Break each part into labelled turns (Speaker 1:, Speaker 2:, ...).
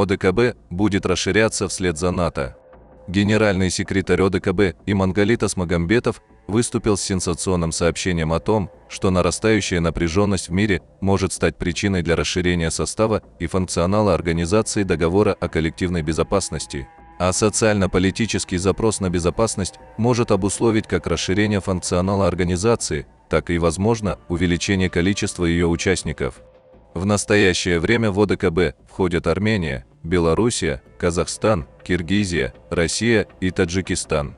Speaker 1: ОДКБ будет расширяться вслед за НАТО. Генеральный секретарь ОДКБ Имангалит Асмагамбетов выступил с сенсационным сообщением о том, что нарастающая напряженность в мире может стать причиной для расширения состава и функционала Организации договора о коллективной безопасности. А социально-политический запрос на безопасность может обусловить как расширение функционала организации, так и, возможно, увеличение количества ее участников. В настоящее время в ОДКБ входят Армения, Белоруссия, Казахстан, Киргизия, Россия и Таджикистан.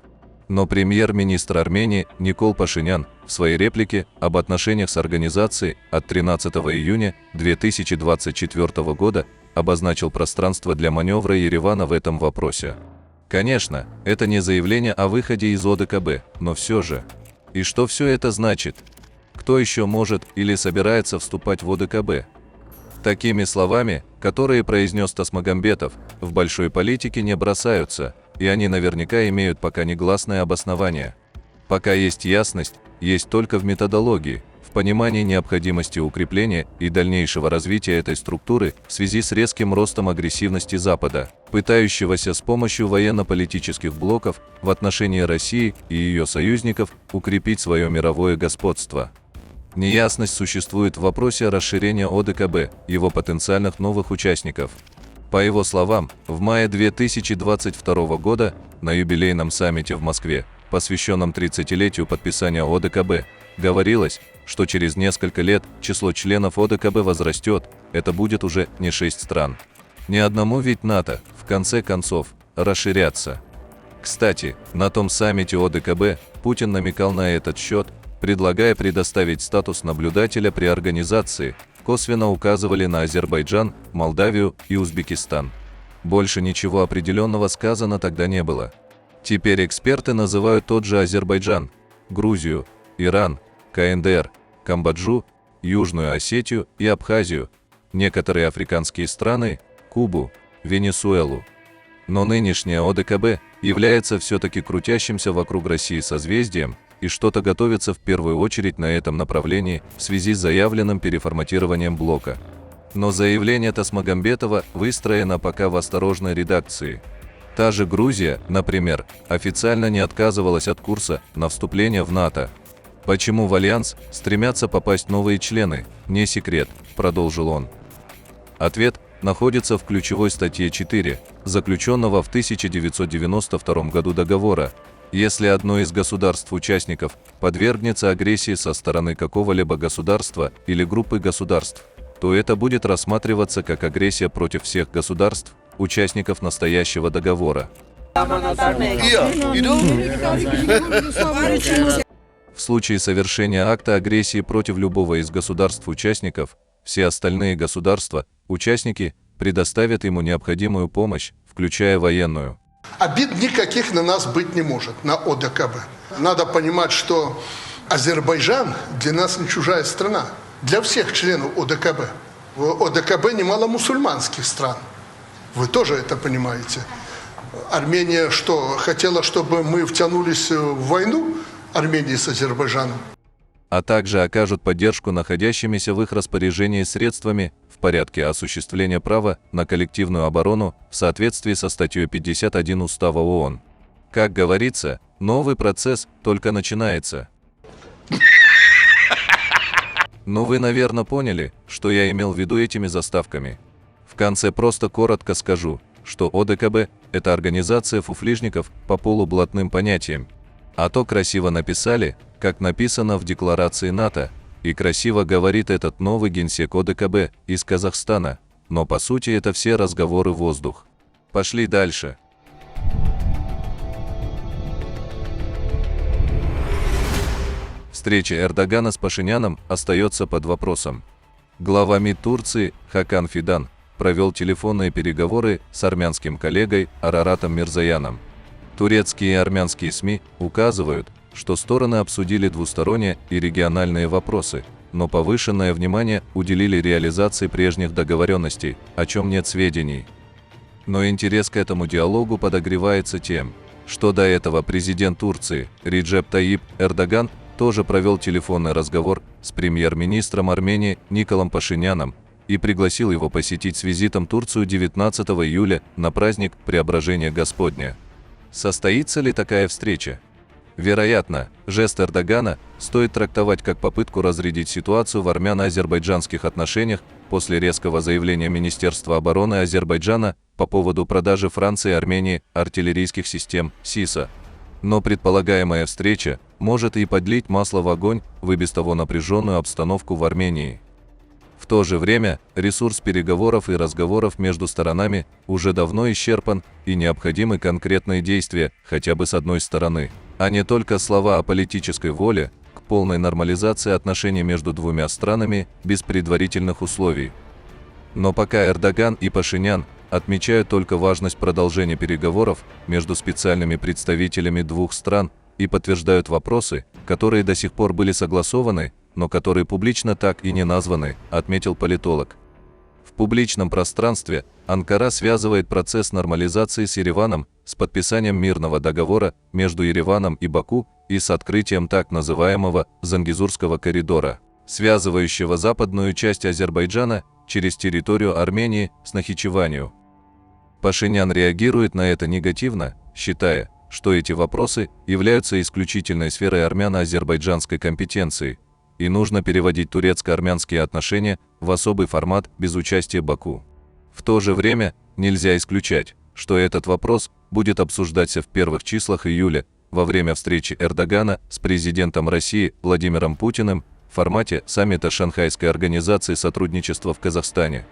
Speaker 1: Но премьер-министр Армении Никол Пашинян в своей реплике об отношениях с организацией от 13 июня 2024 года обозначил пространство для маневра Еревана в этом вопросе. Конечно, это не заявление о выходе из ОДКБ, но все же. И что все это значит? Кто еще может или собирается вступать в ОДКБ? Такими словами, которые произнес Тасмагамбетов, в большой политике не бросаются, и они наверняка имеют пока негласное обоснование. Пока есть ясность, есть только в методологии, в понимании необходимости укрепления и дальнейшего развития этой структуры в связи с резким ростом агрессивности Запада, пытающегося с помощью военно-политических блоков в отношении России и ее союзников укрепить свое мировое господство. Неясность существует в вопросе расширения ОДКБ, его потенциальных новых участников. По его словам, в мае 2022 года на юбилейном саммите в Москве, посвященном 30-летию подписания ОДКБ, говорилось, что через несколько лет число членов ОДКБ возрастет, это будет уже не 6 стран. Ни одному ведь НАТО, в конце концов, расширяться. Кстати, на том саммите ОДКБ Путин намекал на этот счет, предлагая предоставить статус наблюдателя при организации, косвенно указывали на Азербайджан, Молдавию и Узбекистан. Больше ничего определенного сказано тогда не было. Теперь эксперты называют тот же Азербайджан, Грузию, Иран, КНДР, Камбоджу, Южную Осетию и Абхазию, некоторые африканские страны, Кубу, Венесуэлу. Но нынешняя ОДКБ является все-таки крутящимся вокруг России созвездием, и что-то готовится в первую очередь на этом направлении в связи с заявленным переформатированием блока. Но заявление Тасмагамбетова выстроено пока в осторожной редакции. Та же Грузия, например, официально не отказывалась от курса на вступление в НАТО. Почему в Альянс стремятся попасть новые члены, не секрет, продолжил он. Ответ находится в ключевой статье 4, заключенного в 1992 году договора. Если одно из государств-участников подвергнется агрессии со стороны какого-либо государства или группы государств, то это будет рассматриваться как агрессия против всех государств, участников настоящего договора. В случае совершения акта агрессии против любого из государств-участников, все остальные государства, участники, предоставят ему необходимую помощь, включая военную.
Speaker 2: Обид никаких на нас быть не может, на ОДКБ. Надо понимать, что Азербайджан для нас не чужая страна. Для всех членов ОДКБ. В ОДКБ немало мусульманских стран. Вы тоже это понимаете. Армения что, хотела, чтобы мы втянулись в войну Армении с Азербайджаном?
Speaker 1: А также окажут поддержку находящимися в их распоряжении средствами в порядке осуществления права на коллективную оборону в соответствии со статьей 51 Устава ООН. Как говорится, новый процесс только начинается. Но вы, наверное, поняли, что я имел в виду этими заставками. В конце просто коротко скажу, что ОДКБ – это организация фуфлижников по полублатным понятиям. А то красиво написали, как написано в декларации НАТО, и красиво говорит этот новый генсек ОДКБ из Казахстана, но по сути это все разговоры в воздух. Пошли дальше. Встреча Эрдогана с Пашиняном остается под вопросом. Глава МИД Турции Хакан Фидан провел телефонные переговоры с армянским коллегой Араратом Мирзояном. Турецкие и армянские СМИ указывают, что стороны обсудили двусторонние и региональные вопросы, но повышенное внимание уделили реализации прежних договоренностей, о чем нет сведений. Но интерес к этому диалогу подогревается тем, что до этого президент Турции Реджеп Тайип Эрдоган тоже провел телефонный разговор с премьер-министром Армении Николом Пашиняном, и пригласил его посетить с визитом Турцию 19 июля на праздник Преображения Господня. Состоится ли такая встреча? Вероятно, жест Эрдогана стоит трактовать как попытку разрядить ситуацию в армяно-азербайджанских отношениях после резкого заявления Министерства обороны Азербайджана по поводу продажи Франции и Армении артиллерийских систем СИСа. Но предполагаемая встреча может и подлить масло в огонь в и без того напряженную обстановку в Армении. В то же время ресурс переговоров и разговоров между сторонами уже давно исчерпан, и необходимы конкретные действия хотя бы с одной стороны, а не только слова о политической воле к полной нормализации отношений между двумя странами без предварительных условий. Но пока Эрдоган и Пашинян отмечают только важность продолжения переговоров между специальными представителями двух стран и подтверждают вопросы, которые до сих пор были согласованы, но которые публично так и не названы, отметил политолог. В публичном пространстве Анкара связывает процесс нормализации с Ереваном с подписанием мирного договора между Ереваном и Баку и с открытием так называемого Зангезурского коридора, связывающего западную часть Азербайджана через территорию Армении с Нахичеванью. Пашинян реагирует на это негативно, считая, что эти вопросы являются исключительной сферой армяно-азербайджанской компетенции, и нужно переводить турецко-армянские отношения в особый формат без участия Баку. В то же время нельзя исключать, что этот вопрос будет обсуждаться в первых числах июля во время встречи Эрдогана с президентом России Владимиром Путиным в формате саммита Шанхайской организации сотрудничества в Казахстане.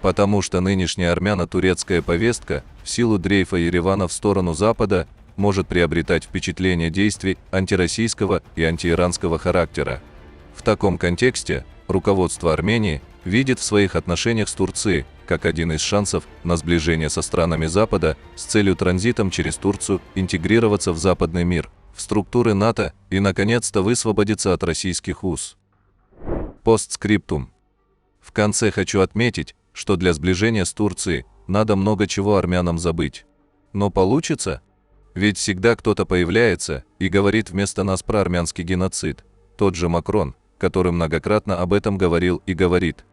Speaker 1: Потому что нынешняя армяно-турецкая повестка в силу дрейфа Еревана в сторону Запада может приобретать впечатление действий антироссийского и антииранского характера. В таком контексте руководство Армении видит в своих отношениях с Турцией как один из шансов на сближение со странами Запада с целью транзитом через Турцию интегрироваться в западный мир, в структуры НАТО и, наконец-то, высвободиться от российских уз. Постскриптум. В конце хочу отметить, что для сближения с Турцией надо много чего армянам забыть. Но получится? Ведь всегда кто-то появляется и говорит вместо нас про армянский геноцид. Тот же Макрон, который многократно об этом говорил и говорит.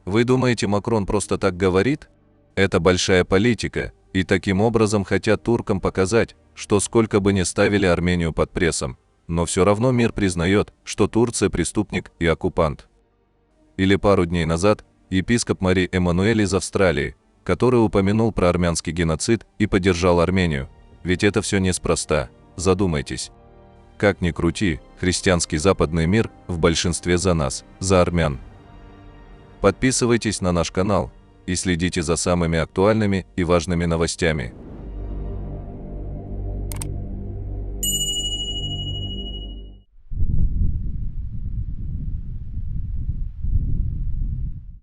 Speaker 1: Вы думаете, Макрон просто так говорит? Это большая политика, и таким образом хотят туркам показать, что сколько бы ни ставили Армению под прессом, но все равно мир признает, что Турция преступник и оккупант. Или пару дней назад епископ Мари Эммануэль из Австралии, который упомянул про армянский геноцид и поддержал Армению. Ведь это все неспроста, задумайтесь. Как ни крути, христианский западный мир в большинстве за нас, за армян. Подписывайтесь на наш канал и следите за самыми актуальными и важными новостями.